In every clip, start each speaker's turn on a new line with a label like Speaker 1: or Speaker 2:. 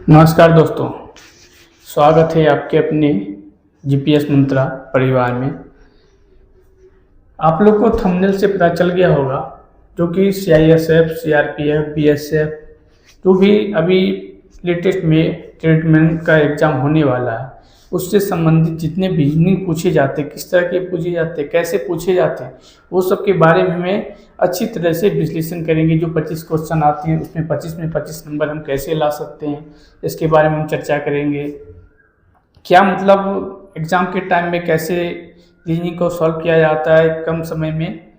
Speaker 1: नमस्कार दोस्तों, स्वागत है आपके अपने जीपीएस मंत्रा परिवार में। आप लोग को थंबनेल से पता चल गया होगा जो कि सीआईएसएफ, सीआरपीएफ, बीएसएफ जो भी अभी लेटेस्ट में ट्रीटमेंट का एग्ज़ाम होने वाला है, उससे संबंधित जितने भी रीजनिंग पूछे जाते हैं, किस तरह के पूछे जाते हैं, कैसे पूछे जाते हैं, वो सब के बारे में हमें अच्छी तरह से विश्लेषण करेंगे। जो 25 क्वेश्चन आते हैं उसमें 25 में 25 नंबर हम कैसे ला सकते हैं, इसके बारे में हम चर्चा करेंगे। क्या मतलब एग्ज़ाम के टाइम में कैसे रीजनिंग को सॉल्व किया जाता है कम समय में,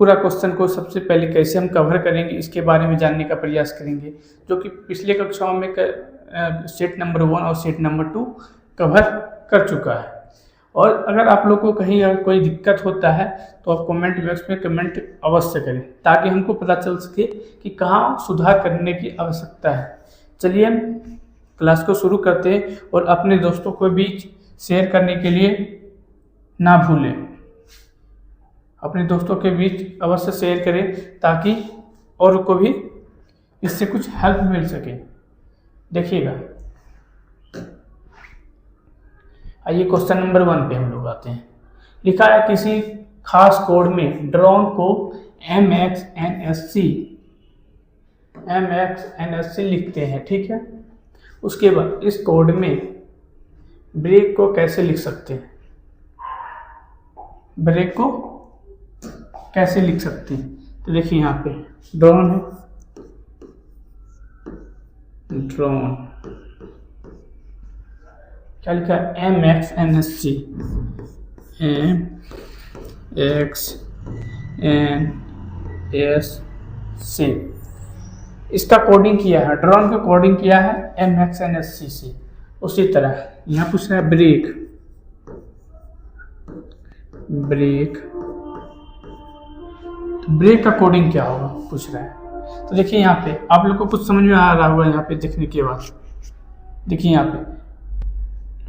Speaker 1: पूरा क्वेश्चन को सबसे पहले कैसे हम कवर करेंगे, इसके बारे में जानने का प्रयास करेंगे। जो कि पिछले कक्षाओं में सेट नंबर 1 और सेट नंबर 2 कवर कर चुका है। और अगर आप लोग को कहीं अगर कोई दिक्कत होता है तो आप कमेंट बॉक्स में कमेंट अवश्य करें, ताकि हमको पता चल सके कि कहाँ सुधार करने की आवश्यकता है। चलिए हम क्लास को शुरू करते हैं और अपने दोस्तों को बीच शेयर करने के लिए ना भूलें। अपने दोस्तों के बीच अवश्य शेयर करें ताकि और को भी इससे कुछ हेल्प मिल सके। देखिएगा, आइए क्वेश्चन नंबर 1 पे हम लोग आते हैं। लिखा है किसी खास कोड में ड्रोन को MXNSC लिखते हैं, ठीक है। उसके बाद इस कोड में ब्रेक को कैसे लिख सकते हैं, ब्रेक को कैसे लिख सकते हैं। तो देखिए यहाँ पे ड्रोन है, ड्रोन क्या लिखा है, MXNSC, MXNSC इसका कोडिंग किया है, ड्रोन का कोडिंग किया है MXNSC से। उसी तरह यहाँ पूछ रहा है ब्रेक, ब्रेक तो ब्रेक का कोडिंग क्या होगा पूछ रहा है। तो देखिए यहाँ पे आप लोग को कुछ समझ में आ रहा होगा। यहाँ पे देखने के बाद देखिए यहाँ पे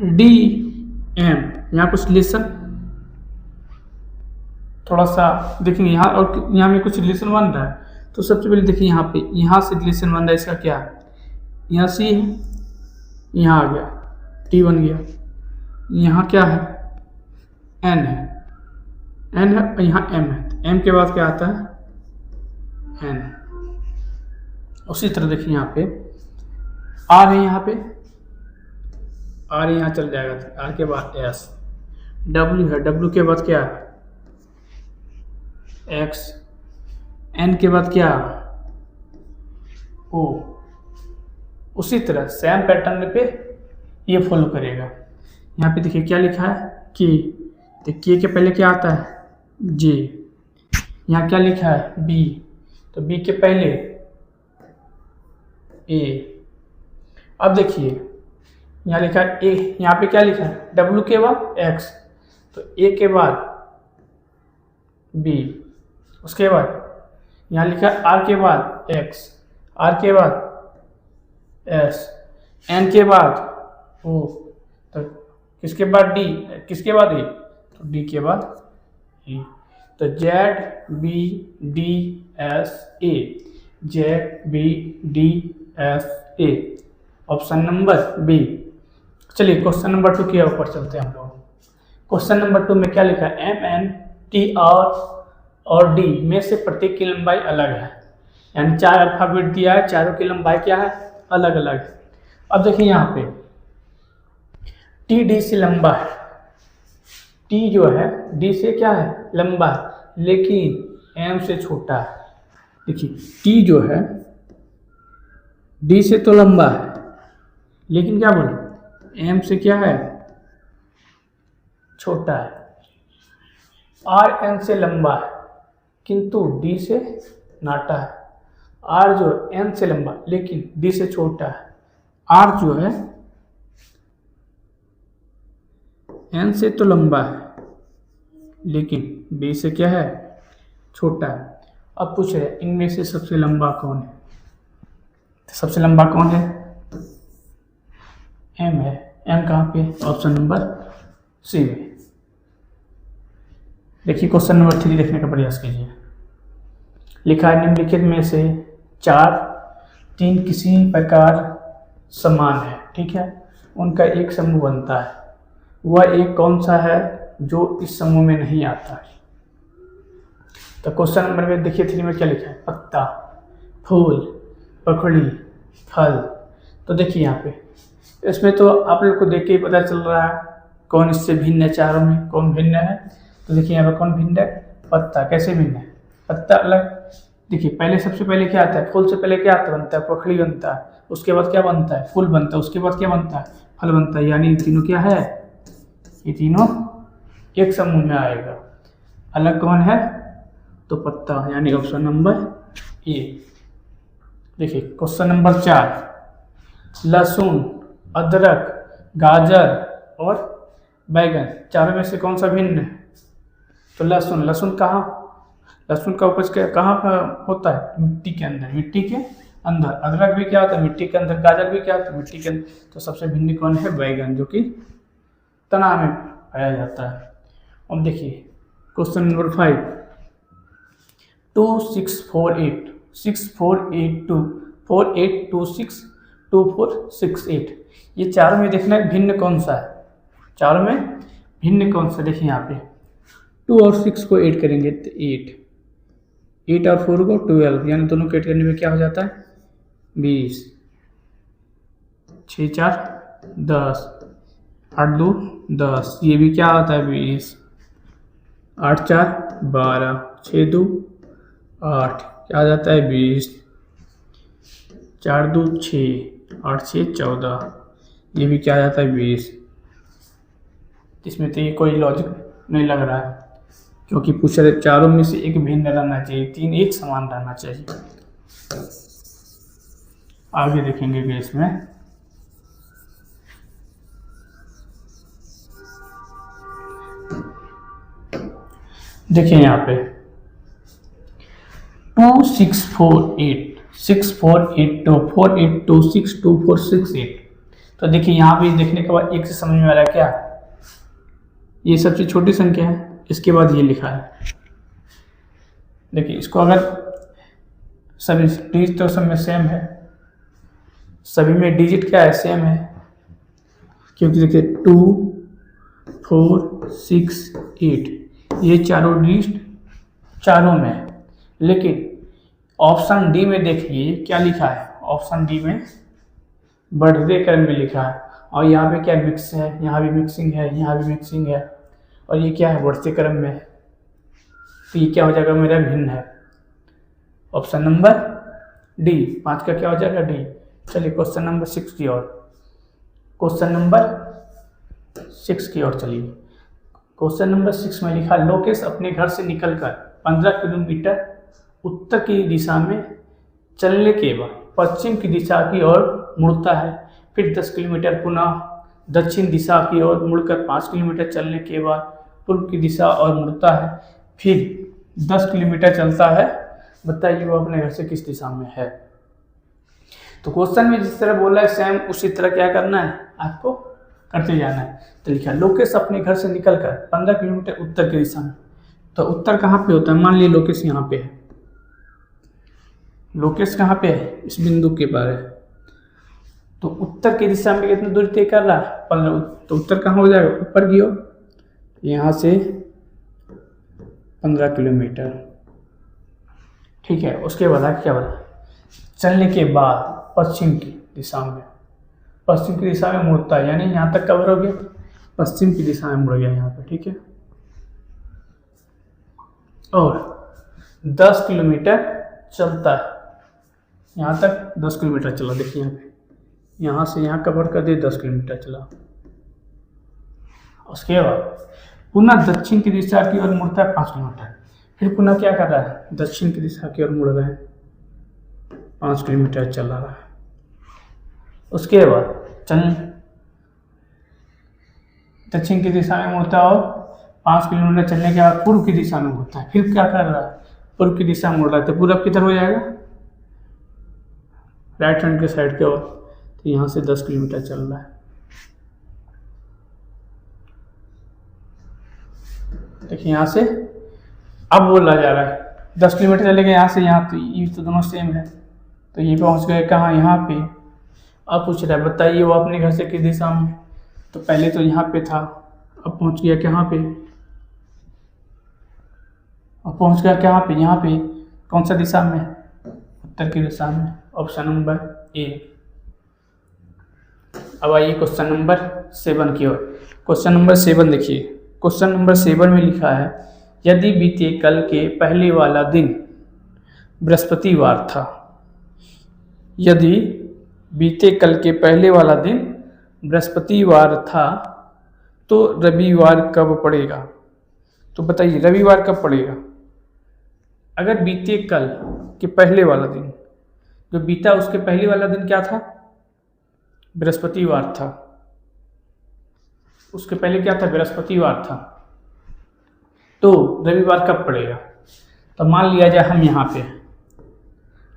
Speaker 1: DM, यहाँ कुछ रिलेशन थोड़ा सा देखेंगे यहाँ, और यहाँ में कुछ रिलेशन बन रहा है। तो सबसे पहले देखिए यहाँ पे, यहाँ से रिलेशन बन रहा है, इसका क्या है, यहाँ C है, यहाँ आ गया T बन गया, यहाँ क्या है N है, N है, यहाँ M है, M के बाद क्या आता है N। उसी तरह देखिए यहाँ पे R है, यहाँ पे R यहाँ चल जाएगा, R के बाद S, W है, W के बाद क्या है X, N के बाद क्या O। उसी तरह सेम पैटर्न पे ये फॉलो करेगा। यहाँ पे देखिए क्या लिखा है K, तो K के पहले क्या आता है J, यहाँ क्या लिखा है B, तो B के पहले A। अब देखिए यहाँ लिखा है A, यहाँ पे क्या लिखा है W के बाद X, तो A के बाद B, उसके बाद यहाँ लिखा है R के बाद X, R के बाद S, N के बाद O, तो किसके बाद D, किसके बाद A, तो D के बाद E। तो ZBDSA, ZBDSA option number B. चलिए क्वेश्चन नंबर 2 के ऊपर चलते हैं हम लोग। क्वेश्चन नंबर 2 में क्या लिखा है, MNTR और D में से प्रत्येक की लंबाई अलग है। यानी 4 अल्फाबेट दिया है, चारों की लंबाई क्या है, अलग अलग है। अब देखिए यहाँ पे T D से लंबा है, T जो है D से क्या है लंबा है, लेकिन M से छोटा है। देखिए T जो है D से तो लंबा है, लेकिन क्या बोले M से क्या है छोटा है। R N से लंबा है किंतु D से नाटा है। R जो N से लंबा लेकिन D से छोटा है। R जो है N से तो लंबा है लेकिन D से क्या है छोटा है। अब पूछ रहे इनमें से सबसे लंबा कौन है, तो सबसे लंबा कौन है M है। M कहाँ पे, ऑप्शन नंबर सी में। देखिए क्वेश्चन नंबर 3 देखने का प्रयास कीजिए। लिखा है निम्नलिखित में से 4 तीन किसी प्रकार समान है, ठीक है, उनका एक समूह बनता है। वह एक कौन सा है जो इस समूह में नहीं आता है? तो क्वेश्चन नंबर में देखिए 3 में क्या लिखा है, पत्ता, फूल, पखड़ी, फल। तो देखिए यहाँ पे इसमें तो आप लोग को देख के ही पता चल रहा है कौन इससे भिन्न है, चारों में कौन भिन्न है। तो देखिए यहाँ पे कौन भिन्न है, पत्ता। कैसे भिन्न है, पत्ता अलग। देखिए पहले सबसे पहले क्या आता है, फूल से पहले क्या आता बनता है, पखड़ी बनता है, उसके बाद क्या बनता है, फूल बनता है, उसके बाद क्या बनता है, फल बनता है। यानी ये तीनों क्या है, ये तीनों एक समूह में आएगा। अलग कौन है, तो पत्ता, यानी ऑप्शन नंबर ए। देखिए क्वेश्चन नंबर 4, लहसुन, अदरक, गाजर और बैगन, चारों में से कौन सा भिन्न है? तो लहसुन। लहसुन कहाँ, लहसुन का उपज कहाँ पर होता है, मिट्टी के अंदर, मिट्टी के अंदर। अदरक भी क्या होता है, मिट्टी के अंदर। गाजर भी क्या होता है, मिट्टी के अंदर। तो सबसे भिन्न कौन है, बैगन, जो कि तना में पाया जाता है। अब देखिए क्वेश्चन नंबर 5, 2 6 4 8 6 4 8 2 4 8 2 6 2 4 6 8, ये चारों में देखना है भिन्न कौन सा है, चारों में भिन्न कौन सा। देखिए यहाँ पे 2 और 6 को ऐड करेंगे तो 8 और 4 को 12, यानी दोनों को ऐड करने में क्या हो जाता है, 20, 6 4 10, 8 2 10, ये भी क्या होता है 20, 8 4 12, 6 2 8, क्या आ जाता है 20, 4 2 6, 8 6 14, ये भी क्या आ जाता है 20। इसमें तो ये कोई लॉजिक नहीं लग रहा है, क्योंकि पूछ रहे चारों में से एक भिन्न रहना चाहिए, 3 एक समान रहना चाहिए। आगे देखेंगे कि इसमें देखिए यहाँ पे 2 6 4 8 6 4 8 2 4 8 2 6 2 4 6 8। तो देखिए यहाँ पे देखने के बाद एक से समझ में आ रहा है क्या, ये सबसे छोटी संख्या है, इसके बाद ये लिखा है। देखिए इसको अगर सभी डिजिट तो सब में सेम है, सभी में डिजिट क्या है, सेम है, क्योंकि देखिए 2 4 6 8 ये चारों डिजिट चारों में है। लेकिन ऑप्शन डी में देखिए क्या लिखा है, ऑप्शन डी में बढ़ते क्रम में लिखा है, और यहाँ पे क्या मिक्स है, यहाँ भी मिक्सिंग है, यहाँ भी मिक्सिंग है, और ये क्या है बढ़ते क्रम में है। तो ये क्या हो जाएगा मेरा भिन्न है, ऑप्शन नंबर डी। 5 का क्या हो जाएगा, डी। चलिए क्वेश्चन नंबर 6 की ओर, क्वेश्चन नंबर 6 की ओर चलिए। क्वेश्चन नंबर 6 में लिखा, लोकेश अपने घर से निकलकर 15 किलोमीटर उत्तर की दिशा में चलने के बाद पश्चिम की दिशा की ओर मुड़ता है, फिर 10 किलोमीटर पुनः दक्षिण दिशा की ओर मुड़कर 5 किलोमीटर चलने के बाद पूर्व की दिशा और मुड़ता है, फिर 10 किलोमीटर चलता है। बताइए वो अपने घर से किस दिशा में है। तो क्वेश्चन में जिस तरह बोला है सेम उसी तरह क्या करना है, आपको करते जाना है। तो लिखा, लोकेश अपने घर से निकलकर 15 किलोमीटर उत्तर की दिशा में। तो उत्तर कहाँ पे होता है, मान लीजिए लोकेश यहाँ पे है, लोकेश कहाँ पे है, इस बिंदु के पार है। तो उत्तर की दिशा में कितनी दूरी तय कर रहा है, 15। तो उत्तर कहाँ हो जाएगा, ऊपर की ओर, यहाँ से 15 किलोमीटर, ठीक है। उसके बाद क्या बोला, चलने के बाद पश्चिम की दिशा में, पश्चिम की दिशा में मुड़ता है, यानी यहाँ तक कवर हो गया, पश्चिम की दिशा में मुड़ गया यहाँ पे, ठीक है। और 10 किलोमीटर चलता है, यहाँ तक 10 किलोमीटर चला। देखिए यहाँ पे, यहाँ से यहाँ कवर कर दिए, 10 किलोमीटर चला। उसके बाद पुनः दक्षिण की दिशा की ओर मुड़ता है 5 किलोमीटर, फिर पुनः क्या कर रहा है, दक्षिण की दिशा की ओर मुड़ रहे हैं, 5 किलोमीटर चल रहा है। उसके बाद चल दक्षिण की दिशा में मुड़ता है और 5 किलोमीटर चलने के बाद पूर्व की दिशा में मुड़ता है, फिर क्या कर रहा है, पूर्व की दिशा में मुड़ रहा है। तो पूर्व किधर हो जाएगा, राइट हैंड के साइड की ओर। तो यहाँ से 10 किलोमीटर चल रहा है। देखिए यहाँ से अब बोला जा रहा है 10 किलोमीटर चलेगा यहाँ से यहाँ, तो ये तो दोनों सेम है, तो ये पहुंच गए कहाँ, यहाँ पे। अब पूछ रहा है बताइए वो अपने घर से किस दिशा में, तो पहले तो यहाँ पे था, अब पहुंच गया कहाँ पे, अब पहुंच गया कहाँ पे, यहाँ पे। कौन सा दिशा में, उत्तर की दिशा में, ऑप्शन नंबर ए। अब आइए क्वेश्चन नंबर 7 की ओर। क्वेश्चन नंबर 7 देखिए, क्वेश्चन नंबर 7 में लिखा है यदि बीते कल के पहले वाला दिन बृहस्पतिवार था, यदि बीते कल के पहले वाला दिन बृहस्पतिवार था तो रविवार कब पड़ेगा। तो बताइए रविवार कब पड़ेगा। अगर बीते कल के पहले वाला दिन जो बीता उसके पहले वाला दिन क्या था, बृहस्पतिवार था, उसके पहले क्या था, बृहस्पतिवार था, तो रविवार कब पड़ेगा। तो मान लिया जाए हम यहाँ पे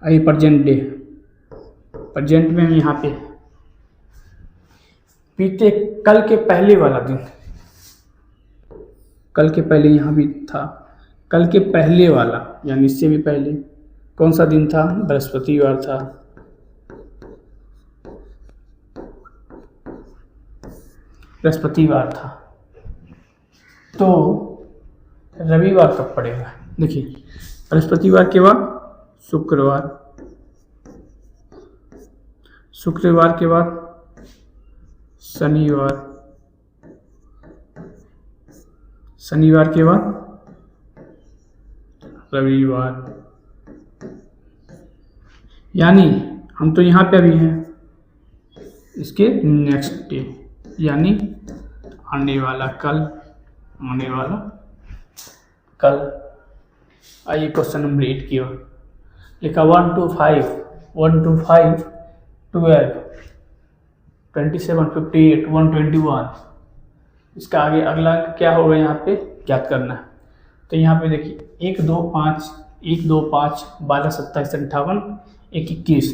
Speaker 1: आइए प्रेजेंट डे, प्रेजेंट में हम यहाँ पे बीते कल के पहले वाला दिन, कल के पहले यहाँ भी था, कल के पहले वाला यानी इससे भी पहले कौन सा दिन था, बृहस्पतिवार था। बृहस्पतिवार था तो रविवार कब पड़ेगा। देखिए बृहस्पतिवार के बाद शुक्रवार, शुक्रवार के बाद शनिवार, शनिवार के बाद रविवार। यानी हम तो यहाँ पे अभी हैं, इसके नेक्स्ट डे यानी आने वाला कल, आने वाला कल। आइए क्वेश्चन नंबर 8 की ओर। लिखा 1 to 5, 1 to 5, 12, 27, 58, 121। इसका आगे अगला क्या होगा यहाँ पे ज्ञात करना है। तो यहाँ पे देखिए 1 2 5, 1 2 5, 12 27 58, 1 21।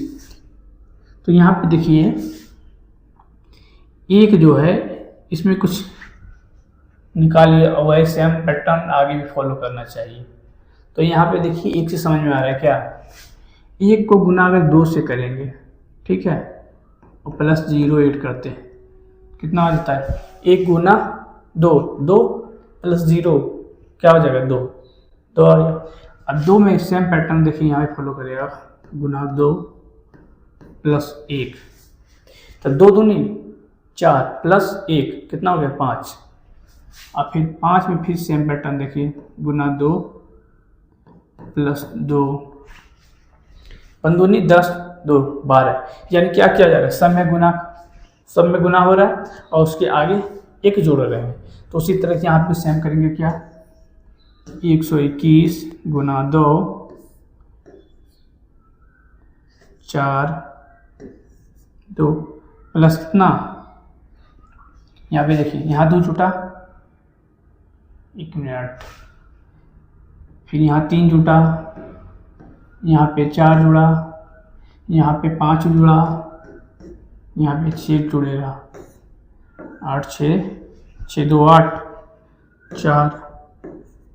Speaker 1: तो यहाँ पे देखिए एक जो है इसमें कुछ निकालिए और वैसे हम पैटर्न आगे भी फॉलो करना चाहिए। तो यहाँ पे देखिए एक से समझ में आ रहा है क्या, एक को गुना अगर 2 से करेंगे, ठीक है, और प्लस 0 ऐड करते हैं, कितना आ जाता है, 1 गुना 2, 2 प्लस 0 क्या हो जाएगा, 2, 2 आ गया। अब 2 में सेम पैटर्न देखिए यहाँ पे फॉलो करिएगा, गुना 2 प्लस 1, तो 2 दूनी 4 प्लस 1 कितना हो गया 5। और फिर 5 में फिर सेम पैटर्न देखिए, गुना 2 प्लस 2, 5 दूनी 10, 2 12। यानी क्या किया जा रहा है, सब में गुना हो रहा है और उसके आगे 1 जोड़ रहे हैं। तो उसी तरह से यहाँ पे सेम करेंगे क्या, 121 गुना 2 4 2 प्लस कितना, यहाँ पे देखिए यहाँ 2 जुटा, 1 मिनट, फिर यहाँ 3 जुटा, यहाँ पे 4 जुड़ा, यहाँ पे 5 जुड़ा, यहाँ पे 6 जुड़ेगा, 8 6 2 8 4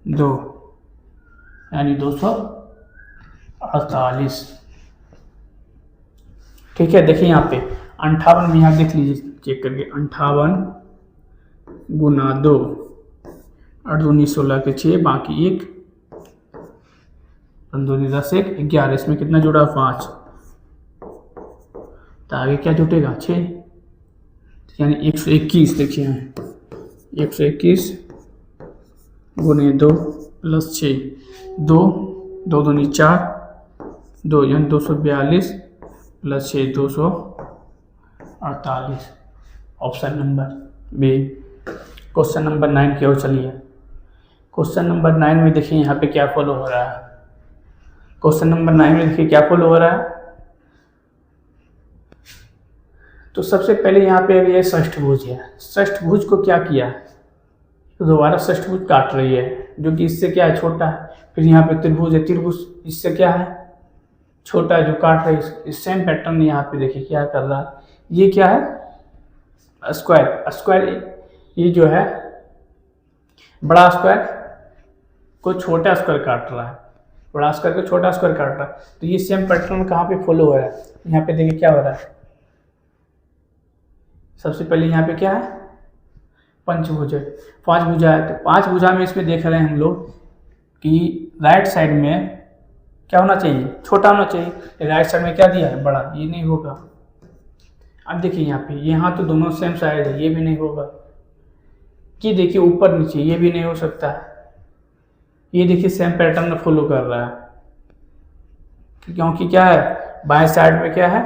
Speaker 1: 2 यानी 248। ठीक है, देखिए यहाँ पे 58 में यहाँ देख लीजिए चेक करके, 58 गुना 2, 8 दूनी 16 के 6, बाकी 1, 5 दूनी 10, 1 11, इसमें कितना जुड़ा 5, तो आगे क्या जुटेगा 6, यानी 121। देखिए यहाँ 121 गुने 2 प्लस 6, 2 2 दूनी 4, 2 यानी 242 plus 6 248। Option number B. Question number 9 की ओर चलिए। क्वेश्चन नंबर 9 में देखिए यहाँ पे क्या फॉलो हो रहा है। क्वेश्चन नंबर 9 में देखिए क्या फॉलो हो रहा है। तो सबसे पहले यहाँ पे ये षष्ठभुज है, षष्ठभुज को क्या किया, तो दोबारा षष्ठभुज काट रही है, जो कि इससे क्या है छोटा है। फिर यहाँ पे त्रिभुज है, त्रिभुज इससे क्या है छोटा है, जो काट रही है। सेम पैटर्न यहाँ पे देखिए क्या कर रहा है, ये क्या है स्क्वायर, स्क्वायर ये जो है बड़ा स्क्वायर को छोटा स्क्वायर काट रहा है, बड़ा स्क्वायर को छोटा स्क्वायर काट रहा है, तो ये सेम पैटर्न कहाँ पे फॉलो हो रहा है। यहाँ पे देखिए क्या हो रहा है, सबसे पहले यहाँ पे क्या है, पंचभुज है, 5 भुजा है। तो 5 भुजा में इसमें देख रहे हैं हम लोग कि राइट साइड में क्या होना चाहिए, छोटा होना चाहिए, राइट साइड में क्या दिया है, बड़ा, ये नहीं होगा। अब देखिए यहाँ पे, यहाँ तो दोनों सेम साइड है, ये भी नहीं होगा। ये देखिए ऊपर नीचे, ये भी नहीं हो सकता है। ये देखिए सेम पैटर्न फॉलो कर रहा है, क्योंकि क्या है, बाएं साइड में क्या है,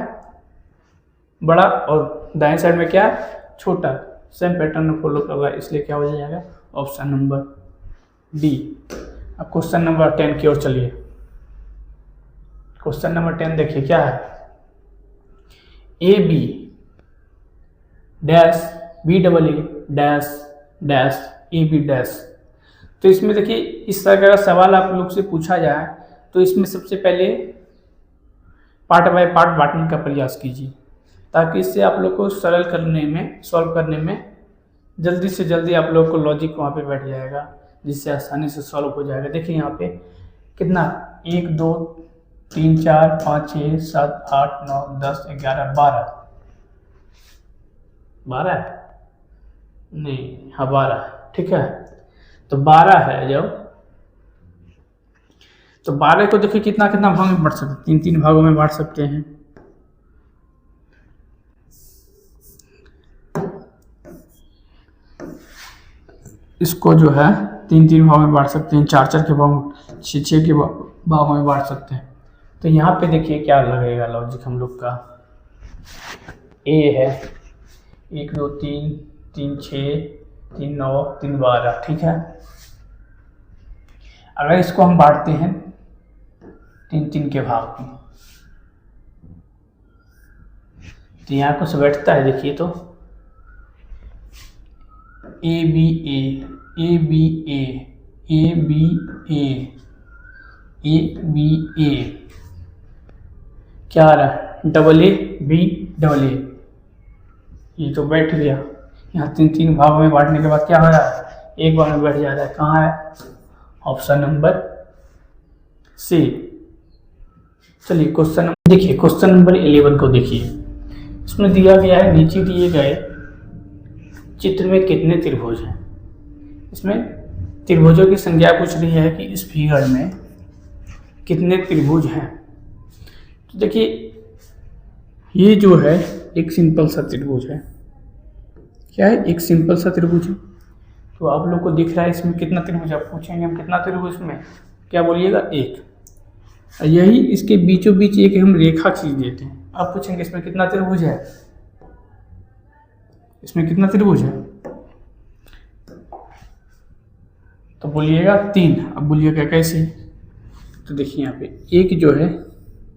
Speaker 1: बड़ा, और दाएं साइड में क्या है, छोटा, सेम पैटर्न फॉलो कर रहा है, इसलिए क्या हो जाएगा, ऑप्शन नंबर डी। अब क्वेश्चन नंबर 10 की ओर चलिए। क्वेश्चन नंबर 10 देखिए क्या है, A B dash B double A dash dash A B dash. तो इसमें देखिए इस तरह का सवाल आप लोग से पूछा जाए तो इसमें सबसे पहले पार्ट बाय पार्ट बांटने का प्रयास कीजिए, ताकि इससे आप लोग को सरल करने में, सॉल्व करने में जल्दी से जल्दी आप लोग को लॉजिक वहाँ पे बैठ जाएगा, जिससे आसानी से सॉल्व हो जाएगा। देखिए यहाँ पे कितना, 1 2 3 4 5 6 7 8 9 10 11 12 है, नहीं, हाँ 12, ठीक है। तो 12 है जब, तो 12 को देखिए कितना कितना भाग में बांट सकते हैं, 3 भागों में बांट सकते हैं। इसको जो है 3 भागों में बांट सकते हैं, 4 के भाग, 6 के भागों में बांट सकते हैं। तो यहाँ पे देखिए क्या लगेगा लॉजिक हम लोग का, ए है 1 2 3 3 6 3 9 3 12, ठीक है। अगर इसको हम बांटते हैं 3 के भाग में, तो यहाँ कुछ बैठता है, देखिए तो A B A A B A A B A A B A, क्या आ रहा है, double A B double A, ये तो बैठ गया। यहाँ 3 भागों में बांटने के बाद क्या हो रहा है, एक बार में बैठ जा रहा है, कहाँ है, ऑप्शन नंबर सी। चलिए क्वेश्चन देखिए, क्वेश्चन नंबर 11 को देखिए। इसमें दिया गया है, नीचे दिए गए चित्र में कितने त्रिभुज हैं। इसमें त्रिभुजों की संख्या पूछ रही है कि इस फिगर में कितने त्रिभुज हैं। तो देखिए ये जो है एक सिंपल सा त्रिभुज है, क्या है, एक सिंपल सा त्रिभुज है। तो आप लोग को दिख रहा है इसमें कितना त्रिभुज, आप पूछेंगे हम कितना त्रिभुज में, क्या बोलिएगा, एक। यही इसके बीचों बीच एक हम रेखा खींच देते हैं, आप पूछेंगे इसमें कितना त्रिभुज है, इसमें कितना त्रिभुज है, तो बोलिएगा 3। अब बोलिएगा कैसे, तो देखिए यहाँ पे एक जो है,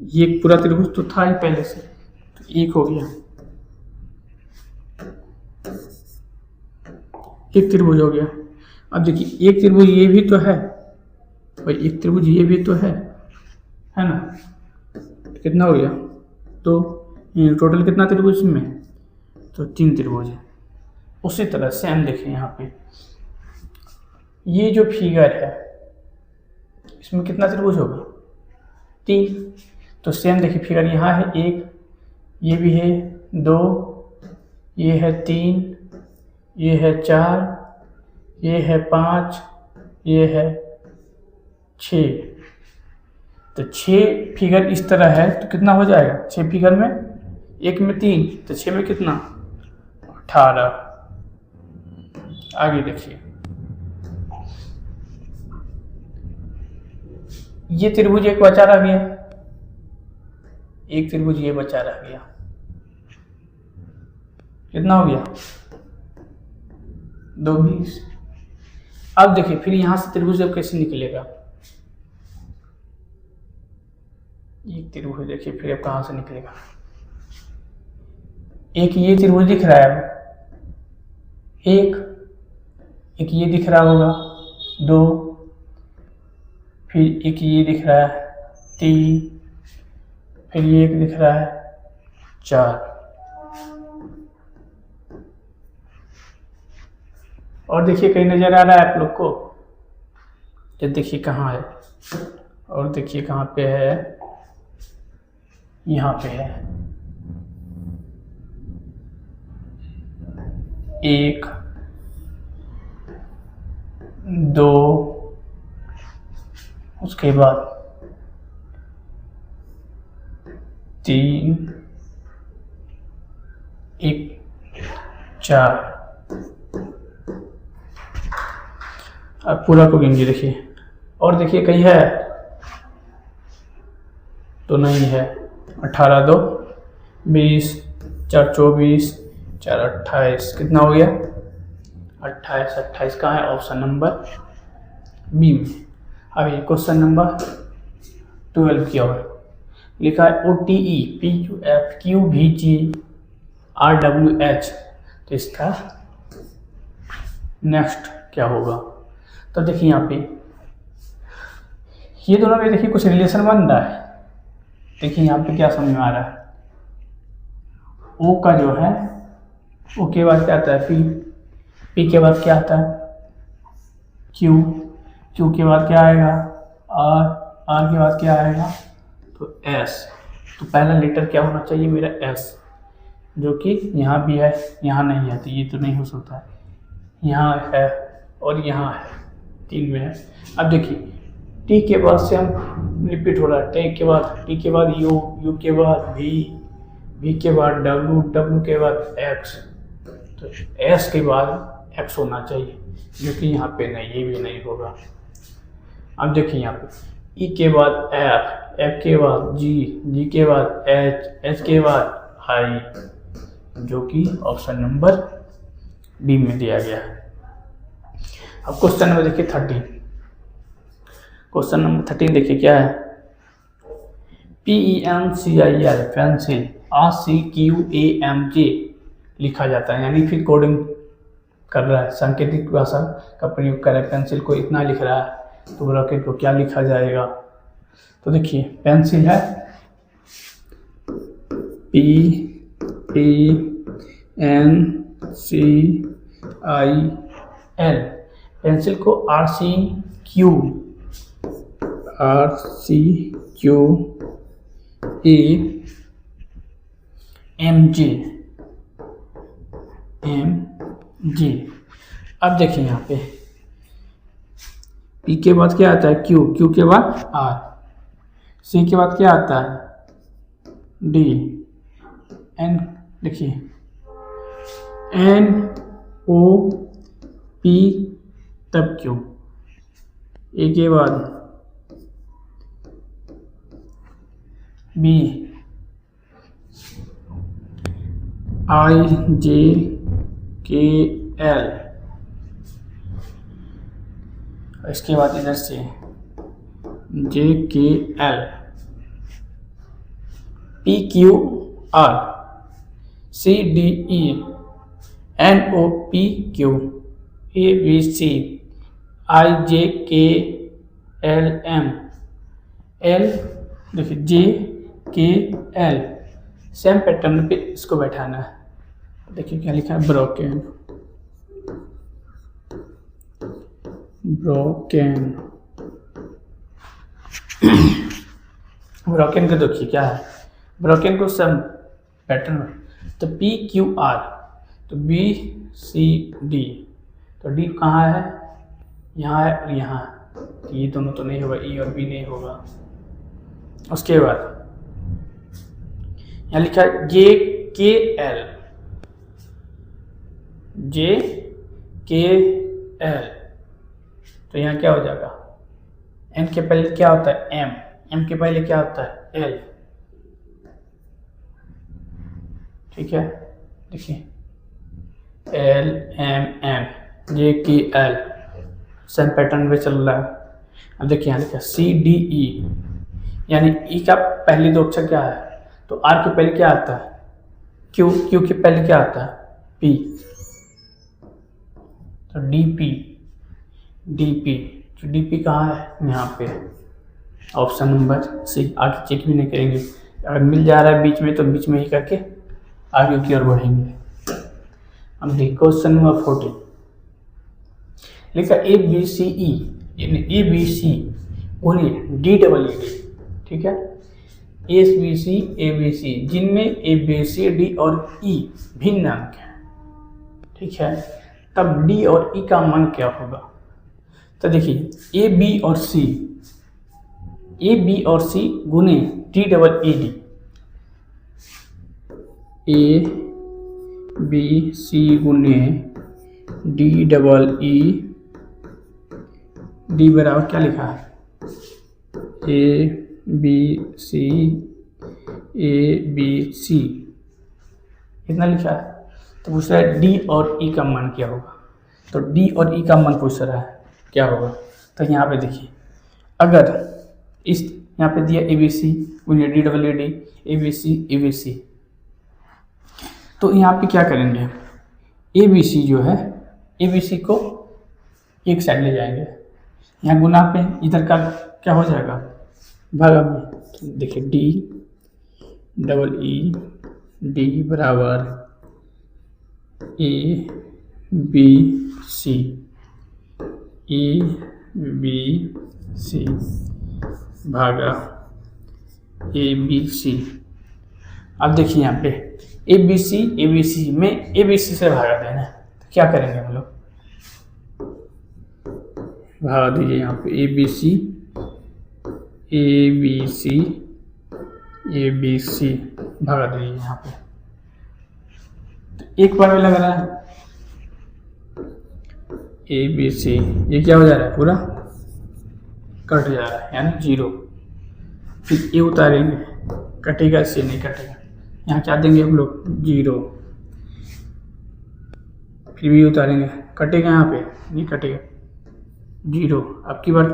Speaker 1: ये एक पूरा त्रिभुज तो था ही पहले से, तो एक हो गया, एक त्रिभुज हो गया। अब देखिए एक त्रिभुज ये भी तो है, और एक त्रिभुज ये भी तो है ना, तो कितना हो गया, तो टोटल कितना त्रिभुज में, तो 3 त्रिभुज है। उसी तरह से हम देखें यहाँ पे ये जो फिगर है इसमें कितना त्रिभुज होगा, 3। तो सेम देखिए फिगर यहाँ है 1, ये भी है 2, ये है 3, ये है 4, ये है 5, ये है 6। तो 6 फिगर इस तरह है, तो कितना हो जाएगा, 6 फिगर में, एक में 3, तो 6 में कितना, 18। आगे देखिए ये त्रिभुज एक बचा रह गया, एक त्रिभुज ये बचा रह गया, कितना हो गया, 2 20। अब देखिए फिर यहां से त्रिभुज अब कैसे निकलेगा, एक त्रिभुज देखिए फिर अब कहां से निकलेगा, एक ये त्रिभुज दिख रहा है, एक ये दिख रहा होगा 2, फिर एक ये दिख रहा है 3, फिर ये एक दिख रहा है 4, और देखिए कहीं नजर आ रहा है आप लोग को, ये देखिए कहाँ है, और देखिए कहाँ पे है, यहाँ पे है 1 2, उसके बाद 3 1 4। अब पूरा को गिनिए देखिए, और देखिए कहीं है तो नहीं है। 18 2 20, 4 24, 4 28, कितना हो गया 28। 28 कहाँ है, ऑप्शन नंबर बी में। अभी क्वेश्चन नंबर 12 की ओर लिखा है OTE PQF QVG RWH, तो इसका नेक्स्ट क्या होगा। तो देखिए यहाँ पे ये दोनों में देखिए कुछ रिलेशन बन रहा है। देखिए यहाँ पे क्या समझ में आ रहा है, O का जो है O के बाद क्या आता है P के बाद क्या आता है Q के बाद क्या आएगा R के बाद क्या आएगा तो S। तो पहला लेटर क्या होना चाहिए मेरा S, जो कि यहाँ भी है यहाँ नहीं है, तो ये तो नहीं हो सकता है, यहाँ है और यहाँ है, 3 में है। अब देखिए T के बाद से हम रिपीट हो रहा है, T के बाद U के बाद V के बाद W के बाद X, तो S के बाद X होना चाहिए, जो कि यहाँ पे नहीं, ये भी नहीं होगा। अब देखिए यहाँ पे E के बाद F के बाद G के बाद H के बाद I, जो कि ऑप्शन नंबर डी में दिया गया है। अब क्वेश्चन नंबर देखिए 13। क्वेश्चन नंबर 13 देखिए क्या है, PENCIL पेंसिल RCQAMJ लिखा जाता है, यानी फिर कोडिंग कर रहा है, सांकेतिक भाषा का प्रयोग कर रहा है। पेंसिल को इतना लिख रहा है तो ब्रैकेट को क्या लिखा जाएगा। तो देखिए पेंसिल है PENCIL, पेंसिल को RCQAMJ। अब देखिए यहाँ पे P के बाद क्या आता है Q के बाद R, C के बाद क्या आता है D, N देखिए NOP तब Q, A के बाद B IJKL, इसके बाद इधर से JKL, PQR, CDE, NOPQ, ABC, IJKLM, L देखिए JKL, सेम पैटर्न पे इसको बैठाना है। देखिए क्या लिखा है, ब्रोकन को देखिए क्या है, ब्रोकन को सम पैटर्न, तो PQR, तो BCD, तो D कहाँ है, यहाँ है और यहाँ है, तो ये दोनों तो नहीं होगा, E और B नहीं होगा। उसके बाद यहाँ लिखा है JKL, तो यहाँ क्या हो जाएगा, N के पहले क्या होता है M के पहले क्या होता है L, ठीक है। देखिए LMN JKL, सेम पैटर्न पे चल रहा है। अब देखिए यहाँ लिखा CDE, यानी E का पहले 2 अक्षर क्या है, तो R के पहले क्या आता है Q के पहले क्या आता है P, तो DP, तो DP कहाँ है, यहाँ पे, ऑप्शन नंबर सी। आगे चेक भी नहीं करेंगे, अगर मिल जा रहा है बीच में तो बीच में ही करके आगे की ओर बढ़ेंगे। अब देखिए क्वेश्चन नंबर 14 लिखा ABCE, यानी ABC उन्हें DEED, ठीक है, SBC ABC, जिनमें ABCD और E भिन्न अंक हैं, ठीक है, तब D और E का मान क्या होगा? तो देखिए A B और C गुने DEED, A B C गुने DEED, D बराबर क्या लिखा है? A B C इतना लिखा है। तो पूछ रहा है D और E का मान क्या होगा? तो D और E का मान पूछ रहा है क्या होगा? तो यहाँ पे देखिए, अगर इस यहाँ पे दिया ABC गुने DEED, ABC, तो यहाँ पे क्या करेंगे? ABC जो है, ABC को एक साइड ले जाएंगे, यहाँ गुना पे इधर का क्या हो जाएगा? भागा में। देखिए DEED बराबर ABC भागा ABC। अब देखिए यहाँ पे ABC में ABC से भागा देना है, तो क्या करेंगे हम लोग? भागा दीजिए यहाँ पे ABC भागा दीजिए यहाँ पे। तो एक बार में लग रहा है ABC, ये क्या हो जा रहा है? पूरा कट जा रहा है, यानी 0। फिर ये उतारेंगे, कटेगा, C नहीं कटेगा, यहाँ क्या देंगे हम लोग? 0। फिर भी उतारेंगे, कटेगा, यहाँ पे नहीं कटेगा, 0। अब की बार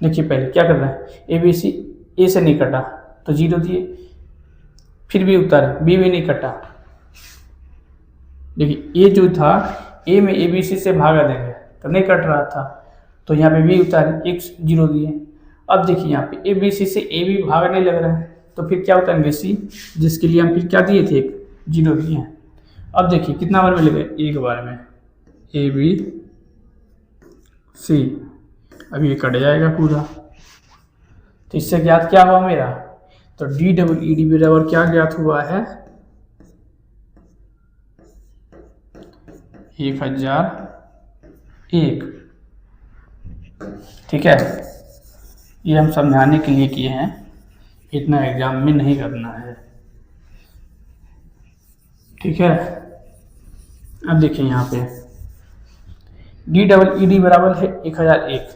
Speaker 1: देखिए, पहले क्या कर रहा है? ABC A से नहीं कटा तो 0 दिए, फिर भी उतारे, B भी नहीं कटा। देखिए A जो था, A में ABC से भागा देंगे तो नहीं कट रहा था, तो यहाँ पे B उतारे, एक 0 दिए। अब देखिए यहाँ पे ABC से A भी भागने लग रहा है, तो फिर क्या उतारेंगे? C, जिसके लिए हम फिर क्या दिए थे? एक 0 दिए हैं। अब देखिए कितना बार मिलेगा? एक बार में ABC, अब ये कट जाएगा पूरा। तो इससे ज्ञात क्या हुआ मेरा? तो DEED बराबर क्या ज्ञात हुआ है? 1001। ठीक है, ये हम समझाने के लिए किए हैं, इतना एग्जाम में नहीं करना है, ठीक है। अब देखिए यहाँ पे DEED बराबर है 1001।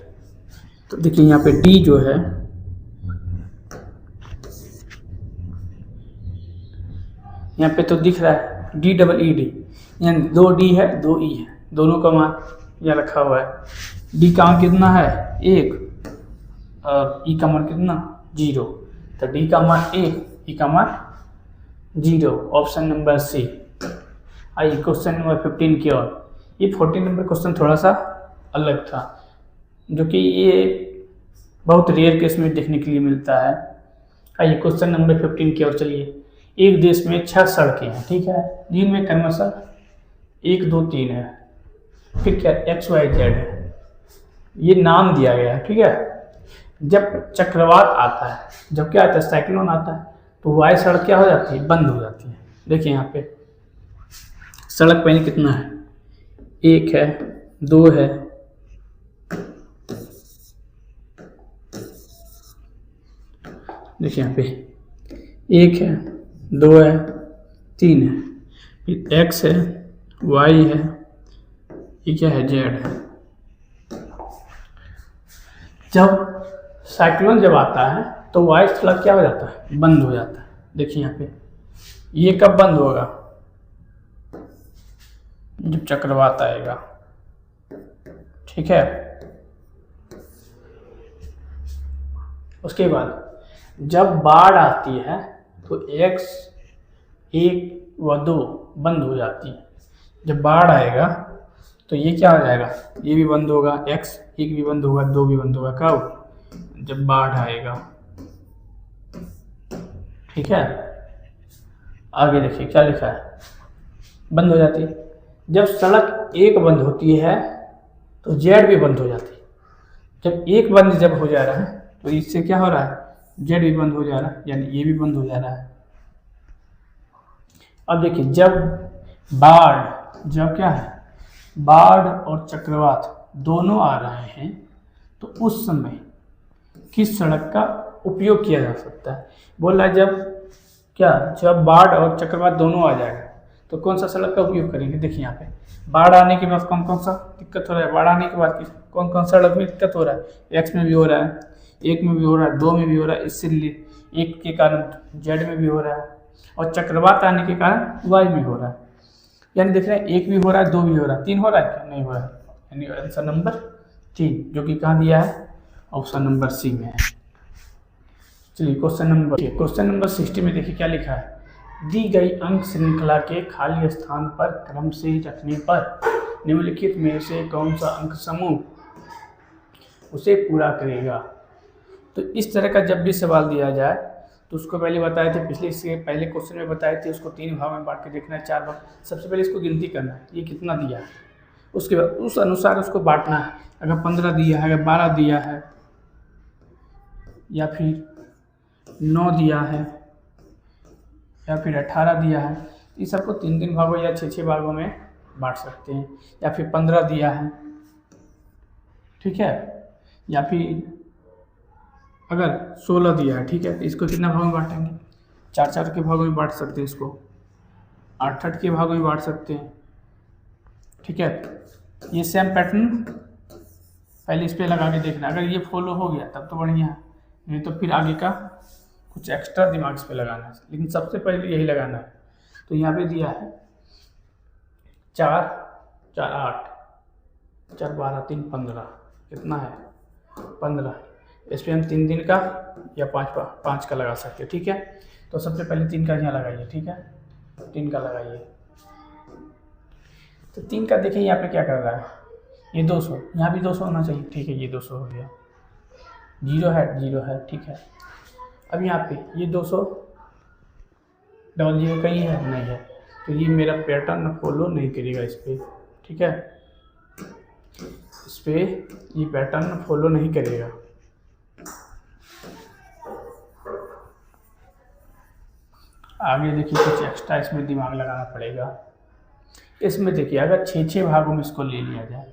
Speaker 1: तो देखिए यहाँ पे D जो है, यहाँ पे तो दिख रहा है DEED, यानी 2 D है 2 E है, दोनों का मान यहाँ रखा हुआ है। D का मान कितना है? 1, और E का मान कितना? 0। तो D का मान 1, E का मान 0, ऑप्शन नंबर C। आइए क्वेश्चन नंबर 15 की ओर। ये 14 नंबर क्वेश्चन थोड़ा सा अलग था, जो कि ये बहुत रेयर केस में देखने के लिए मिलता है। आइए क्वेश्चन नंबर 15 की ओर चलिए। एक देश में 6 सड़कें हैं, ठीक है, जिनमें क्रमशः 1 2 3 है, फिर क्या X Y Z है, ये नाम दिया गया है, ठीक है। जब चक्रवात आता है, जब क्या आता है? साइक्लोन आता है, तो वाई सड़क क्या हो जाती है? बंद हो जाती है। देखिए यहाँ पे सड़क पहले कितना है? 1 है, 2 है, देखिए यहाँ पे 1 है, 2 है, 3 है, फिर X है, Y है, ये क्या है? Z है। जब साइक्लोन जब आता है तो वाई सड़क क्या हो जाता है? बंद हो जाता है। देखिए यहाँ पे ये कब बंद होगा? जब चक्रवात आएगा, ठीक है। उसके बाद जब बाढ़ आती है तो X 1 व 2 बंद हो जाती है। जब बाढ़ आएगा तो ये क्या हो जाएगा? ये भी बंद होगा, X 1 भी बंद होगा, 2 भी बंद होगा। कब? जब बाढ़ आएगा, ठीक है। आगे देखिए क्या लिखा है? बंद हो जाती है। जब सड़क 1 बंद होती है तो Z भी बंद हो जाती है। जब एक बंद जब हो जा रहा है तो इससे क्या हो रहा है, जेड भी बंद हो जा रहा है, यानी ये भी बंद हो जा रहा है। अब देखिए जब बाढ़, जब क्या है, बाढ़ और चक्रवात दोनों आ रहे हैं तो उस समय किस सड़क का उपयोग किया जा सकता है। बोल रहा है जब क्या, जब बाढ़ और चक्रवात दोनों आ जाएगा तो कौन सा सड़क का उपयोग करेंगे। देखिए यहाँ पे बाढ़ आने के बाद कौन कौन सा दिक्कत हो रहा है, बाढ़ आने के बाद कौन कौन सा सड़क में दिक्कत हो रहा है, एक्स में भी हो रहा है, एक में भी हो रहा है, दो में भी हो रहा है, इससे एक के कारण जेड में भी हो रहा है, और चक्रवात आने के कारण वाई में हो रहा है। यानी देख रहे हैं एक भी हो रहा है, दो भी हो रहा है, तीन हो रहा है क्या, नहीं हो रहा है, यानी आंसर नंबर 3 जो कि कहाँ दिया है, ऑप्शन नंबर सी में है। चलिए क्वेश्चन नंबर 60 में देखिए क्या लिखा है, दी गई अंक श्रृंखला के खाली स्थान पर क्रम से रखने पर निम्नलिखित में से कौन सा अंक समूह उसे पूरा करेगा। तो इस तरह का जब भी सवाल दिया जाए तो उसको पहले बताए थे, पिछले इसके पहले क्वेश्चन में बताए थे, उसको 3 भाग में बांट के देखना है, 4 भाग। सबसे पहले इसको गिनती करना है ये कितना दिया है, उसके बाद उस अनुसार उसको बांटना है। अगर 15 दिया है, अगर 12 दिया है, या फिर 9 दिया है, या फिर 18 दिया है, ये सबको 3-3 भागों या 6-6 भागों में बांट सकते हैं। या फिर 15 दिया है, ठीक है, या फिर अगर 16 दिया है, ठीक है, तो इसको कितना भागों में बांटेंगे, 4-4 के भागों में बांट सकते हैं, इसको 8-8 के भागों में बांट सकते हैं, ठीक है। ये सेम पैटर्न पहले इस पे लगा के देखना, अगर ये फॉलो हो गया तब तो बढ़िया है, नहीं तो फिर आगे का कुछ एक्स्ट्रा दिमाग इस पे लगाना है, लेकिन सबसे पहले यही लगाना है। तो यहाँ पे दिया है 4 4 8 4 12 3 15, कितना है 15। इस पर हम 3 दिन का या 5 का लगा सकते हैं, ठीक है। तो सबसे पहले 3 का यहाँ लगाइए, ठीक है, 3 का लगाइए। तो 3 का देखिए यहाँ पे क्या कर रहा है, ये 200, यहाँ भी 200 होना चाहिए, ठीक है, ये 200 हो गया, 0 है, ठीक है। अब यहाँ पे ये 200 डबल 0 कहीं है, नहीं है, तो ये मेरा पैटर्न फॉलो नहीं करेगा इस पर, ठीक है, इस पर ये पैटर्न फॉलो नहीं करेगा। आगे देखिए कुछ एक्स्ट्रा इसमें दिमाग लगाना पड़ेगा। इसमें देखिए अगर 6-6 भागों में इसको ले लिया जाए,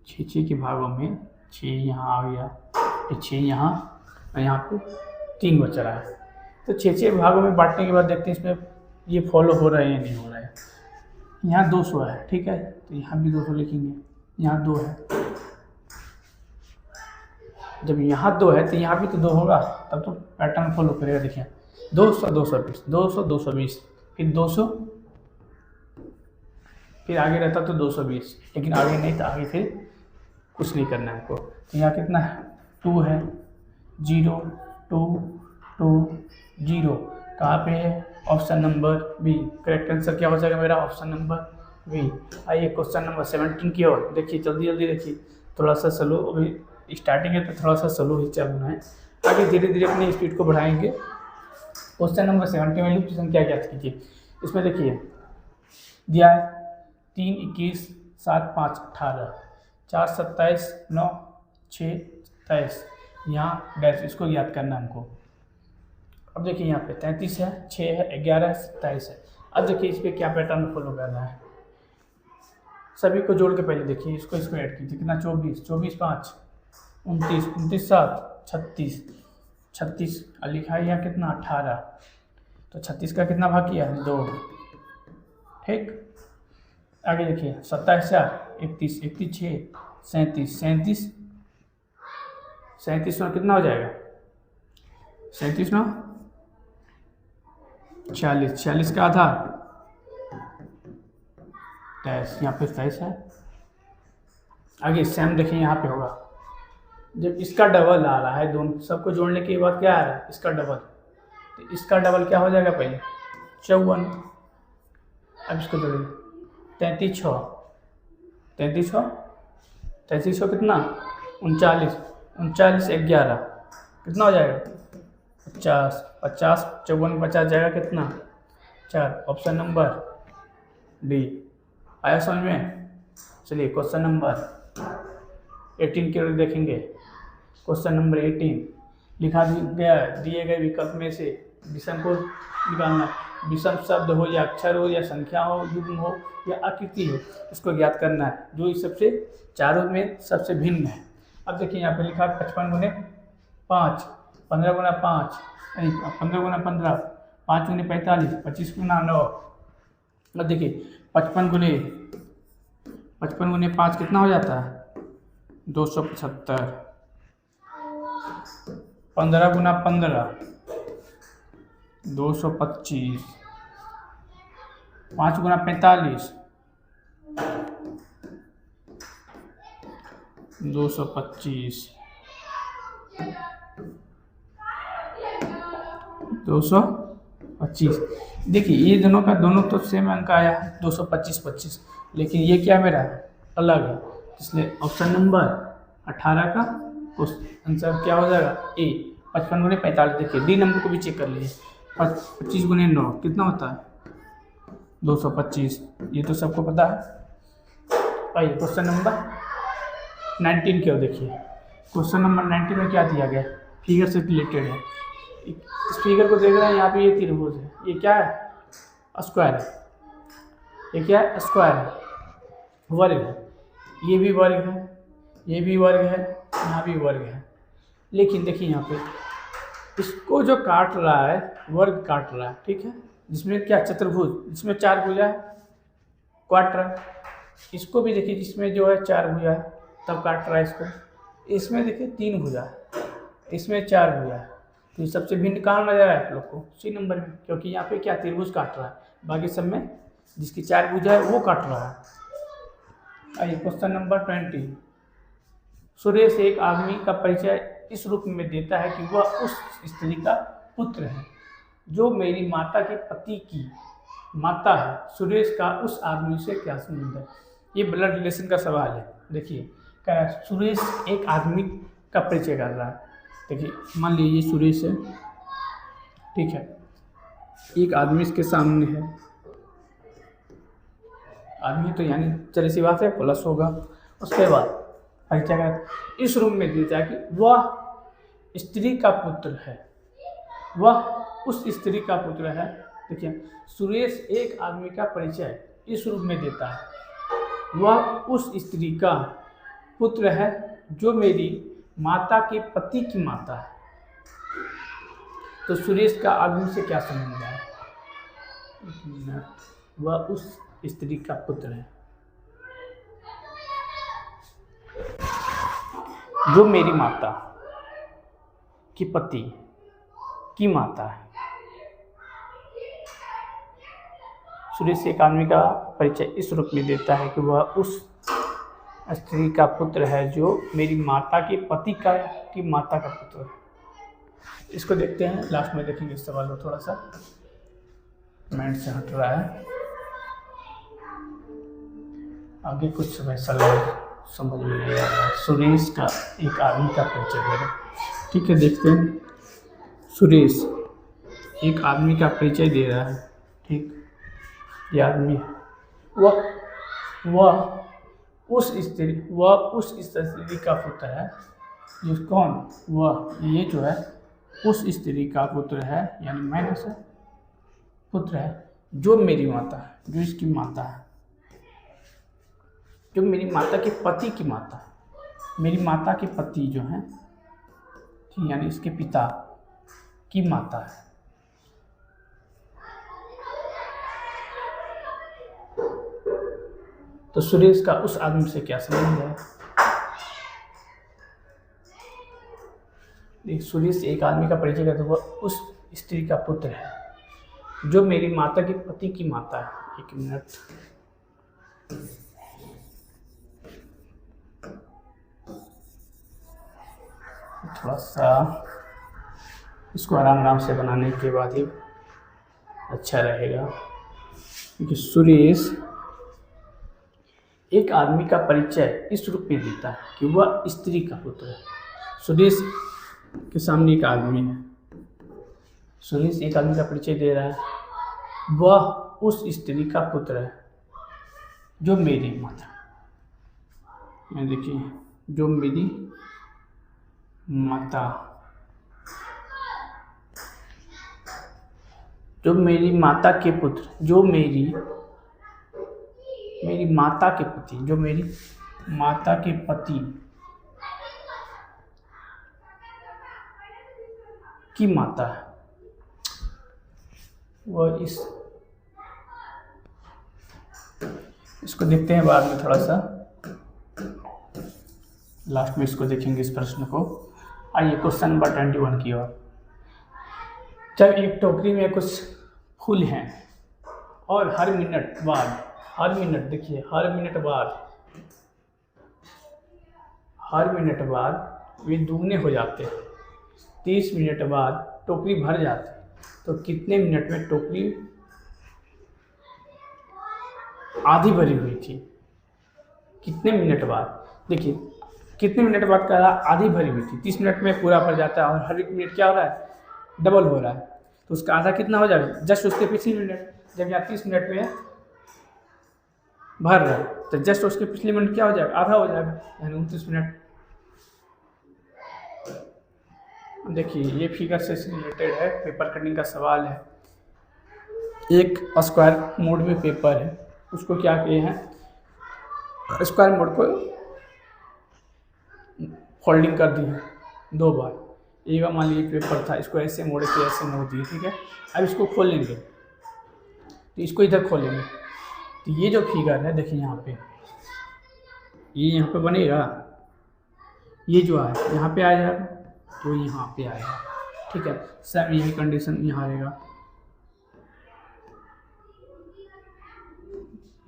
Speaker 1: 6-6 के भागों में 6 यहाँ आ गया, फिर 6 यहाँ, और यहाँ पे 3 बच रहा है, तो 6-6 भागों में बांटने के बाद देखते हैं इसमें ये फॉलो हो रहा है या नहीं हो रहा है। यहाँ 200 है, ठीक है, तो यहाँ भी 200 लिखेंगे, यहाँ 2 है, जब यहाँ 2 है तो यहाँ भी तो 2 होगा, तब तो पैटर्न फॉलो करेगा। देखिए 200 220 200 220, फिर 200, फिर आगे रहता तो 220, लेकिन आगे नहीं, तो आगे फिर कुछ नहीं करना है हमको। तो यहाँ कितना है, 2 है, 0 2 2 0, कहाँ पे है, option number B. Correct answer क्या हो जाएगा मेरा, ऑप्शन नंबर बी। आइए क्वेश्चन नंबर 17 की ओर देखिए, जल्दी जल्दी देखिए, थोड़ा सा स्लो, अभी स्टार्टिंग है तो थोड़ा सा स्लो ही चलना है, आगे धीरे धीरे अपनी स्पीड को बढ़ाएंगे। क्वेश्चन नंबर 17 में लूप की संख्या ज्ञात कीजिए। इसमें देखिए दिया है 3 21 7 5 18, 4 27 9 6 27, यहाँ डैश, इसको याद करना हमको। अब देखिए यहाँ पे 33 है, 6 है, 11 है, 27 है। अब देखिए इस पर क्या पैटर्न फॉलो करना है, सभी को जोड़ के पहले देखिए इसको ऐड कीजिए, कितना 24 24 5 29 29 7 36 36, और लिखा है यहाँ कितना 18, तो 36 का कितना भाग किया है 2, ठीक। आगे देखिए 27 4 31 31 6 37 37 37 में कितना हो जाएगा, 37 में 40 40 का आधा 23, यहाँ पे 23 है। आगे सेम देखिए यहाँ पे होगा, जब इसका डबल आ रहा है, दोनों सबको जोड़ने के बाद क्या आ रहा है, इसका डबल, तो इसका डबल क्या हो जाएगा पहले 54। अब इसको जोड़ेंगे 33 6 33 6 33 6 कितना 39 39 11, कितना हो जाएगा 50 50 54 50 जाएगा कितना 4, ऑप्शन नंबर डी। आया समझ में। चलिए क्वेश्चन नंबर 18 की ओर देखेंगे। क्वेश्चन नंबर 18 लिखा गया दिए गए विकल्प में से विषम को निकालना। विषम शब्द हो या अक्षर हो या संख्या हो, युग्म हो या आकृति हो, इसको ज्ञात करना है जो इस सबसे चारों में सबसे भिन्न है। अब देखिए यहाँ पे लिखा 55 गुने 5, 15 गुना 5, 15 गुना 15, 5 गुने 45, 25 गुना 9। अब देखिए 55 गुने 5 कितना हो जाता है? 275। 15 गुना 15 225। 5 गुना 45 225। 225। देखिए ये दोनों तो सेम अंक आया है 225, लेकिन ये क्या मेरा अलग है, इसलिए ऑप्शन नंबर 18 का आंसर क्या हो जाएगा? ए। 55 गुने 45। देखिए डी नंबर को भी चेक कर लीजिए। 25 गुने 9 कितना होता है? 225। ये तो सबको पता है। आइए क्वेश्चन नंबर 19 की ओर देखिए। क्वेश्चन नंबर 19 में क्या दिया गया? फिगर से रिलेटेड है। इस फिगर को देख रहे हैं, यहाँ पे ये त्रिभुज है, ये क्या है? स्क्वायर है। ये क्या है? स्क्वायर है, वर्ग है। ये भी वर्ग है, ये भी वर्ग है, यहाँ भी वर्ग है। लेकिन देखिए यहाँ पे इसको जो काट रहा है वर्ग काट रहा है, ठीक है, जिसमें क्या चतुर्भुज, जिसमें 4 भुजा है, काट रहा है। इसको भी देखिए जिसमें जो है 4 भुजा है तब काट रहा है इसको। इसमें देखिए 3 भुजा है, इसमें 4 भुजा है। तो ये सबसे भिन्न कहाँ नजर आया आप लोग को? सी नंबर में, क्योंकि यहाँ पे क्या त्रिभुज काट रहा है, बाकी सब में जिसकी 4 भुजा है वो काट रहा है। आइए क्वेश्चन नंबर 20। सुरेश एक आदमी का परिचय इस रूप में देता है कि वह उस स्त्री का पुत्र है जो मेरी माता के पति की माता है। सुरेश का उस आदमी से क्या संबंध है? ये ब्लड रिलेशन का सवाल है। देखिए कह रहा है सुरेश एक आदमी का परिचय कर रहा है। देखिए मान लीजिए ये सुरेश है, ठीक है, एक आदमी इसके सामने है। आदमी तो यानी चलिए सी बात है प्लस होगा। उसके बाद परिचय कर इस रूप में देता है कि वह स्त्री का पुत्र है, वह उस स्त्री का पुत्र है। देखिए सुरेश एक आदमी का परिचय इस रूप में देता है, वह उस स्त्री का पुत्र है जो मेरी माता के पति की माता है। तो सुरेश का आदमी से क्या संबंध है? वह उस स्त्री का पुत्र है जो मेरी माता की पति की माता है। सुरेश एक आदमी का परिचय इस रूप में देता है कि वह उस स्त्री का पुत्र है जो मेरी माता के पति की माता का पुत्र है। इसको देखते हैं, लास्ट में देखेंगे इस सवाल को। थोड़ा सा माइंड से हट रहा है, आगे कुछ वैसा समझ में नहीं आ रहा है। सुरेश का एक आदमी का परिचय दे रहा है, ठीक है, देखते हैं। सुरेश एक आदमी का परिचय दे रहा है, ठीक, ये आदमी वह उस स्त्री का पुत्र है। ये कौन? वह, ये जो है उस स्त्री का पुत्र है, यानी माइनस है, पुत्र है जो मेरी माता है, जो इसकी माता है, जो मेरी माता के पति की माता है। मेरी माता के पति जो हैं, ठीक, यानी इसके पिता की माता है। तो सुरेश का उस आदमी से क्या संबंध है? देख, सुरेश एक आदमी का परिचय करता है, वह उस स्त्री का पुत्र है जो मेरी माता के पति की माता है। एक मिनट, थोड़ा सा इसको आराम से बनाने के बाद ही अच्छा रहेगा। क्योंकि सुरेश एक आदमी का परिचय इस रूप में देता है कि वह स्त्री का पुत्र है। सुरेश के सामने एक आदमी है, सुरेश एक आदमी का परिचय दे रहा है, वह उस स्त्री का पुत्र है जो मेरी माता, मैं देखिए जो मेरी माता, जो मेरी माता के पुत्र, जो मेरी माता के पति, जो मेरी माता के पति की माता है, वह इसको देखते हैं बाद में, थोड़ा सा लास्ट में इसको देखेंगे इस प्रश्न को। आइए क्वेश्चन नंबर 21 की ओर। जब एक टोकरी में कुछ फूल हैं और हर मिनट देखिए हर मिनट बाद वे दुगने हो जाते हैं, 30 मिनट बाद टोकरी भर जाती है, तो कितने मिनट में टोकरी आधी भरी हुई थी? कितने मिनट बाद, देखिए कितने मिनट बाद कह रहा आधी भरी हुई थी, 30 मिनट में पूरा भर जाता है और हर एक मिनट क्या हो रहा है, डबल हो रहा है, तो उसका आधा कितना हो जाएगा? जस्ट उसके पिछले मिनट, जब यहाँ 30 मिनट में भर रहा है तो जस्ट उसके पिछले मिनट क्या हो जाएगा? आधा हो जाएगा, यानी 29 मिनट। देखिए ये फिगर से रिलेटेड है, पेपर कटिंग का सवाल है। एक स्क्वायर मोड में पेपर है, उसको क्या किए हैं, स्क्वायर मोड को फोल्डिंग कर दी है 2 बार। एक बार मान लीजिए पेपर था, इसको ऐसे मोड़े थे, ऐसे मोड़ दिए, ठीक है। अब इसको खोल लेंगे, तो इसको इधर खोलेंगे, तो ये जो फिगर है देखिए यहाँ पे, ये यहाँ पे बनेगा, ये जो है यहाँ पे आ जाएगा, तो यहाँ पे आएगा, ठीक है। सब यही कंडीशन यहाँ रहेगा,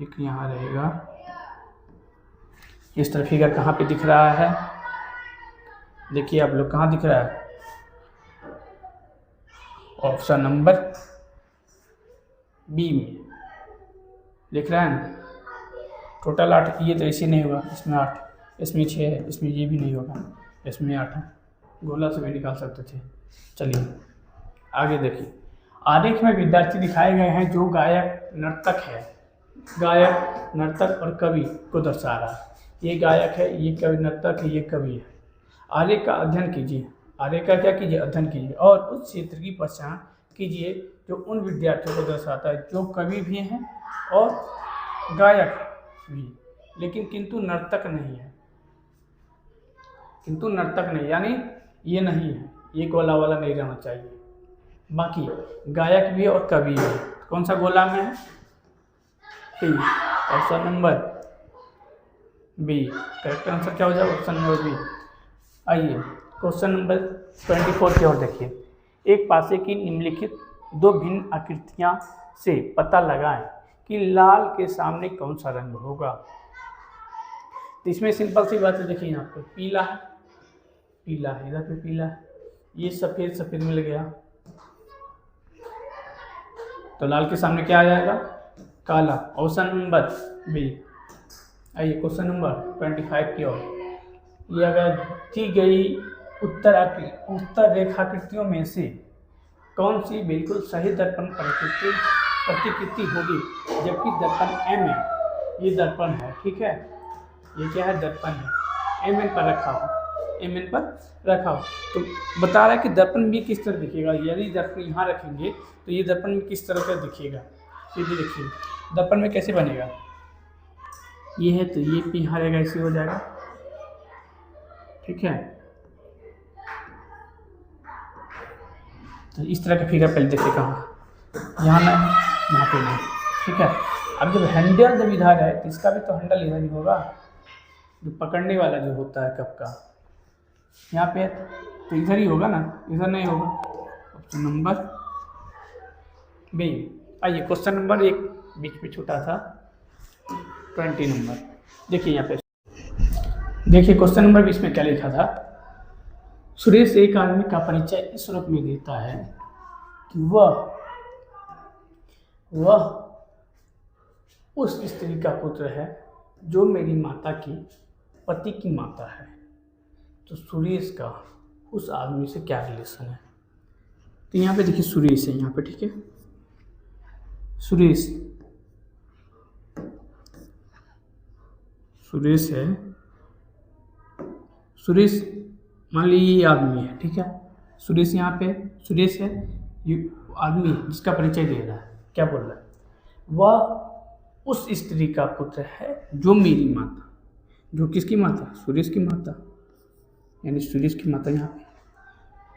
Speaker 1: एक यहाँ रहेगा। इस तरह फिगर कहाँ पे दिख रहा है, देखिए आप लोग, कहाँ दिख रहा है? ऑप्शन नंबर बी में लिख रहा है ना, टोटल 8। ये तो ऐसे नहीं होगा, इसमें 8, इसमें 6 है, इसमें ये भी नहीं होगा, इसमें 8 है, गोला से भी निकाल सकते थे। चलिए आगे देखिए, आरेख में विद्यार्थी दिखाए गए हैं जो गायक, नर्तक है, गायक, नर्तक और कवि को दर्शा रहा है। ये गायक है, ये कवि, नर्तक है, ये कवि है। आरेख का अध्ययन कीजिए, आरेख का क्या कीजिए, अध्ययन कीजिए और उस क्षेत्र की पहचान कीजिए जो उन विद्यार्थियों को दर्शाता है जो कवि भी हैं और गायक भी, लेकिन किंतु नर्तक नहीं है, किंतु नर्तक नहीं, यानी ये नहीं है, ये गोला वाला नहीं रहना चाहिए। बाकी गायक भी और कवि भी, कौन सा गोला में है? T, option number B, correct answer क्या हो जाएगा? Option number B. आइए क्वेश्चन नंबर 24 की ओर देखिए। एक पासे की निम्नलिखित 2 भिन्न आकृतियां से पता लगाएं कि लाल के सामने कौन सा रंग होगा। तो इसमें सिंपल सी बात है, देखिए यहाँ पे पीला है, पीला है, इधर पे पीला है, ये सफ़ेद, सफ़ेद मिल गया, तो लाल के सामने क्या आ जाएगा? काला, ऑप्शन नंबर बी। आइए क्वेश्चन नंबर 25 की ओर। ये अगर दी गई उत्तर रेखाकृतियों में से कौन सी बिल्कुल सही दर्पण प्रतिकृति होगी, जबकि दर्पण एम है, ये दर्पण है, ठीक है, ये क्या है? दर्पण है, एम एन पर रखा हो, एम एन पर रखा हो, तो बता रहा है कि दर्पण भी किस तरह दिखेगा। यदि दर्पण यहाँ रखेंगे तो ये दर्पण में किस तरह का दिखेगा, ये भी देखिए दर्पण में कैसे बनेगा, ये है तो ये भी यहाँ रहेगा, ऐसे हो जाएगा, ठीक है। तो इस तरह का फिगर पहले देखिए, कहाँ, यहाँ ना, यहाँ पे नहीं, ठीक है। अब जब हैंडल जब इधर है तो इसका भी तो हैंडल इधर ही होगा, जो पकड़ने वाला जो होता है कप का, यहाँ पे तो इधर ही होगा ना, इधर नहीं होगा, ऑप्शन नंबर बी। आइए क्वेश्चन नंबर 1 बीच में छूटा था, 20 नंबर, देखिए यहाँ पे, देखिए क्वेश्चन नंबर 20 में क्या लिखा था। सुरेश एक आदमी का परिचय इस रूप में देता है कि वह उस स्त्री का पुत्र है जो मेरी माता की पति की माता है। तो सुरेश का उस आदमी से क्या रिलेशन है? तो यहाँ पे देखिए सुरेश है, यहाँ पे, ठीक है, सुरेश है सुरेश, मान लीजिए ये आदमी है, ठीक है, सुरेश यहाँ पे सुरेश है, ये आदमी जिसका परिचय दे रहा है, क्या बोल रहा है, वह उस स्त्री का पुत्र है जो मेरी माता, जो किसकी माता, सुरेश की माता, यानी सुरेश की माता यहाँ पे,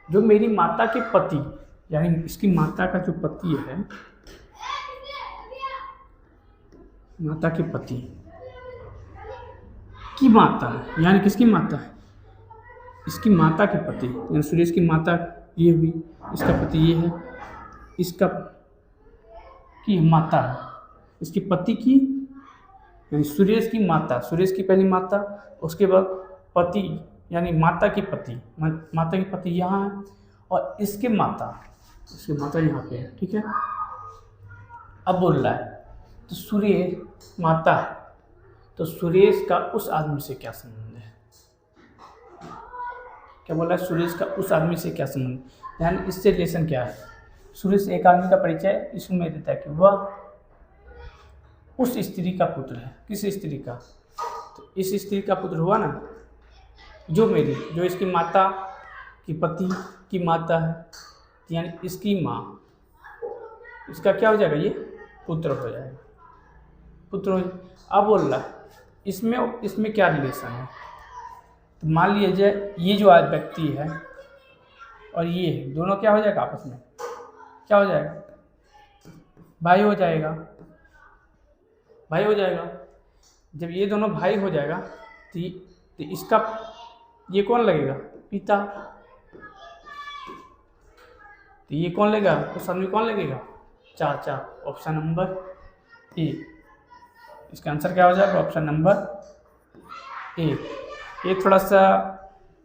Speaker 1: जो मेरी माता के पति, यानी इसकी माता का जो पति है, माता के पति की माता है, यानी किसकी माता है, इसकी माता के पति, यानी सुरेश की माता ये हुई, इसका पति ये है, इसका की माता है, इसके पति की, यानी सुरेश की माता, सुरेश की पहली माता, उसके बाद पति यानी माता की पति, माता की पति यहाँ है, और इसके माता यहाँ पे है, ठीक है। अब बोल रहा है तो सुरेश माता है, तो सुरेश का उस आदमी से क्या संबंध है, क्या बोला है, सुरेश का उस आदमी से क्या संबंध, यानी इससे रिलेशन क्या है। सुरेश एक आदमी का परिचय इसमें देता है कि वह उस स्त्री का पुत्र है, किस स्त्री का, तो इस स्त्री का पुत्र हुआ ना, जो मेरी, जो इसकी माता की पति की माता है, यानी इसकी माँ, इसका क्या हो जाएगा, ये पुत्र हो जाएगा, पुत्र हो। अब बोल रहा है इसमें क्या रिलेशन है, तो मान लीजिए ये जो आज व्यक्ति है और ये दोनों क्या हो जाएगा, आपस में क्या हो जाएगा, भाई हो जाएगा, भाई हो जाएगा। जब ये दोनों भाई हो जाएगा तो इसका ये कौन लगेगा, पिता, तो ये कौन लगेगा, उस आदमी कौन लगेगा, चाचा। ऑप्शन नंबर ए, इसका आंसर क्या हो जाएगा, ऑप्शन नंबर ए। ये थोड़ा सा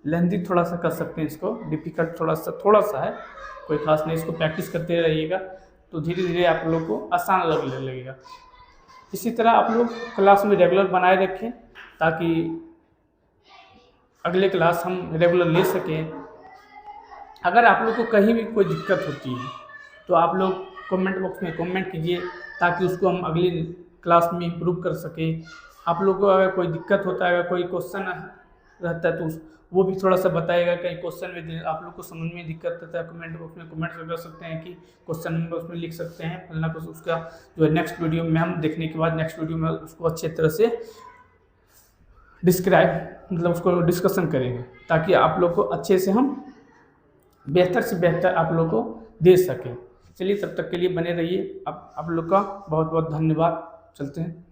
Speaker 1: लेंथी थोड़ा सा कर सकते हैं, इसको डिफिकल्ट थोड़ा सा है, कोई खास नहीं, इसको प्रैक्टिस करते रहिएगा तो धीरे धीरे आप लोग को आसान लगने लगेगा। इसी तरह आप लोग क्लास में रेगुलर बनाए रखें ताकि अगले क्लास हम रेगुलर ले सकें। अगर आप लोग को कहीं भी कोई दिक्कत होती है तो आप लोग कमेंट बॉक्स में कमेंट कीजिए ताकि उसको हम अगली क्लास में इम्प्रूव कर सकें। आप लोग को अगर कोई दिक्कत होता है, अगर कोई क्वेश्चन रहता है तो वो भी थोड़ा सा बताएगा। कहीं क्वेश्चन में आप लोग को समझ में दिक्कत रहता है, कमेंट बॉक्स में कमेंट कर सकते हैं कि क्वेश्चन नंबर उसमें लिख सकते हैं फलना कुछ, उसका जो है नेक्स्ट वीडियो में हम देखने के बाद नेक्स्ट वीडियो में उसको अच्छे तरह से डिस्क्राइब, मतलब उसको डिस्कशन करेंगे ताकि आप लोग को अच्छे से हम बेहतर से बेहतर आप लोग को दे सकें। चलिए तब तक के लिए बने रहिए। आप लोग का बहुत बहुत धन्यवाद। चलते हैं।